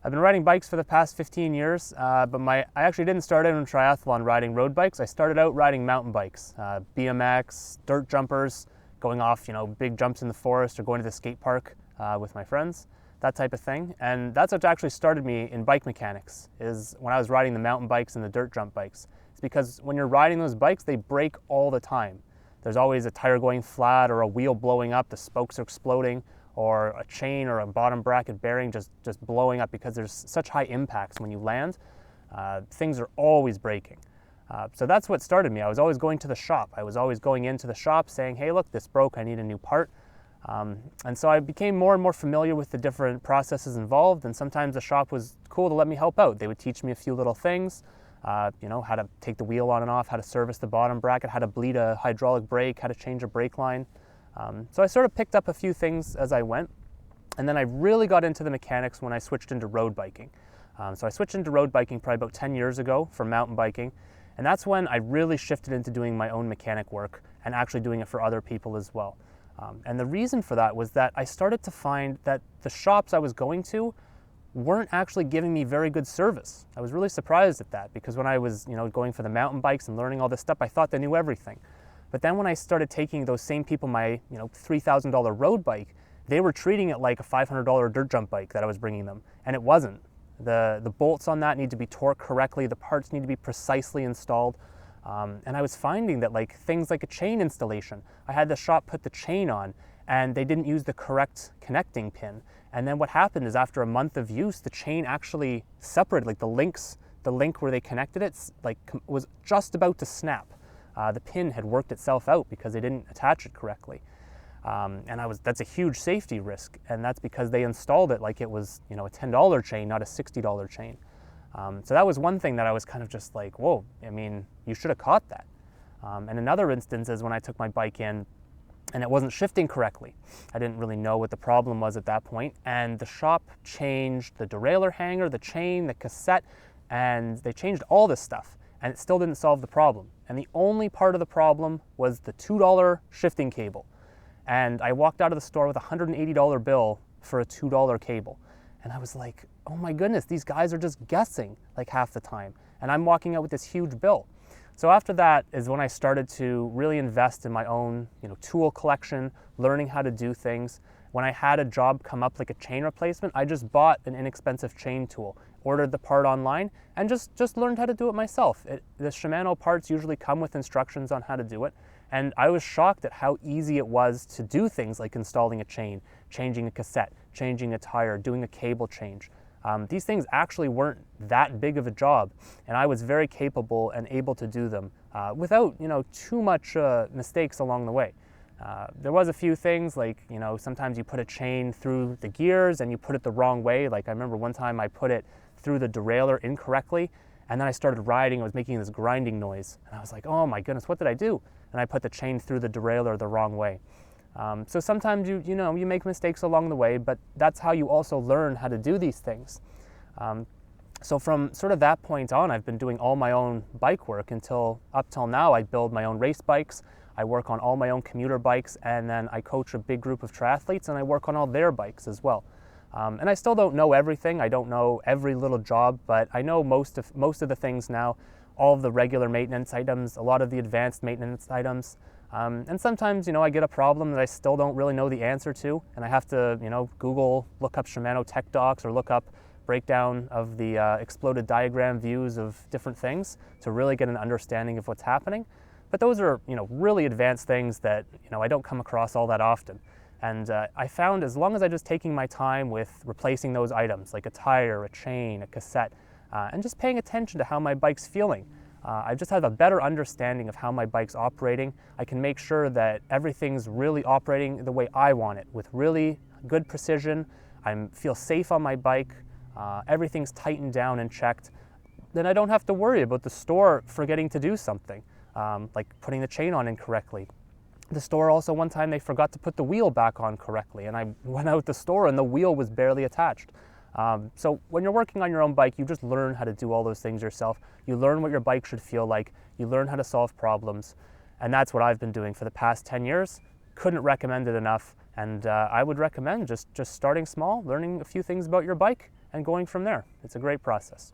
I've been riding bikes for the past 15 years, but I actually didn't start out in triathlon riding road bikes. I started out riding mountain bikes, BMX, dirt jumpers, going off, big jumps in the forest or going to the skate park with my friends, that type of thing. And that's what actually started me in bike mechanics, is when I was riding the mountain bikes and the dirt jump bikes. It's because when you're riding those bikes, they break all the time. There's always a tire going flat or a wheel blowing up, the spokes are exploding, or a chain or a bottom bracket bearing just blowing up because there's such high impacts when you land. Things are always breaking. So that's what started me. I was always going to the shop. I was always going into the shop saying, hey, look, this broke, I need a new part. And so I became more and more familiar with the different processes involved, and sometimes the shop was cool to let me help out. They would teach me a few little things, how to take the wheel on and off, how to service the bottom bracket, how to bleed a hydraulic brake, how to change a brake line. So I sort of picked up a few things as I went, and then I really got into the mechanics when I switched into road biking. So I switched into road biking probably about 10 years ago from mountain biking, and that's when I really shifted into doing my own mechanic work and actually doing it for other people as well. And the reason for that was that I started to find that the shops I was going to weren't actually giving me very good service. I was really surprised at that, because when I was going for the mountain bikes and learning all this stuff, I thought they knew everything. But then when I started taking those same people my $3,000 road bike, they were treating it like a $500 dirt jump bike that I was bringing them, and it wasn't. The bolts on that need to be torqued correctly, the parts need to be precisely installed, and I was finding that things like a chain installation, I had the shop put the chain on and they didn't use the correct connecting pin, and then what happened is after a month of use, the chain actually separated, the link where they connected it was just about to snap. The pin had worked itself out because they didn't attach it correctly. That's a huge safety risk, and that's because they installed it like it was a $10 chain, not a $60 chain. So that was one thing that I was kind of just like, whoa, you should have caught that. And another instance is when I took my bike in and it wasn't shifting correctly. I didn't really know what the problem was at that point, and the shop changed the derailleur hanger, the chain, the cassette, and they changed all this stuff, and it still didn't solve the problem. And the only part of the problem was the $2 shifting cable. And I walked out of the store with a $180 bill for a $2 cable. And I was like, oh my goodness, these guys are just guessing half the time. And I'm walking out with this huge bill. So after that is when I started to really invest in my own tool collection, learning how to do things. When I had a job come up like a chain replacement, I just bought an inexpensive chain tool, ordered the part online, and just learned how to do it myself. The Shimano parts usually come with instructions on how to do it, and I was shocked at how easy it was to do things like installing a chain, changing a cassette, changing a tire, doing a cable change. These things actually weren't that big of a job, and I was very capable and able to do them without too much mistakes along the way. There was a few things sometimes you put a chain through the gears and you put it the wrong way. I remember one time I put it through the derailleur incorrectly, and then I started riding, it was making this grinding noise, and I was like, oh my goodness, what did I do? And I put the chain through the derailleur the wrong way. So sometimes you make mistakes along the way, but that's how you also learn how to do these things. So from sort of that point on, I've been doing all my own bike work up till now. I build my own race bikes, I work on all my own commuter bikes, and then I coach a big group of triathletes and I work on all their bikes as well. And I still don't know everything. I don't know every little job, but I know most of the things now, all of the regular maintenance items, a lot of the advanced maintenance items. And sometimes, I get a problem that I still don't really know the answer to, and I have to, Google, look up Shimano tech docs or look up breakdown of the exploded diagram views of different things to really get an understanding of what's happening. But those are, really advanced things that, I don't come across all that often. And I found as long as I just taking my time with replacing those items, like a tire, a chain, a cassette, and just paying attention to how my bike's feeling, I just have a better understanding of how my bike's operating. I can make sure that everything's really operating the way I want it, with really good precision. I feel safe on my bike. Everything's tightened down and checked. Then I don't have to worry about the store forgetting to do something, like putting the chain on incorrectly. The store also, one time they forgot to put the wheel back on correctly, and I went out the store and the wheel was barely attached. So when you're working on your own bike, you just learn how to do all those things yourself. You learn what your bike should feel like. You learn how to solve problems. And that's what I've been doing for the past 10 years. Couldn't recommend it enough. And I would recommend just starting small, learning a few things about your bike, and going from there. It's a great process.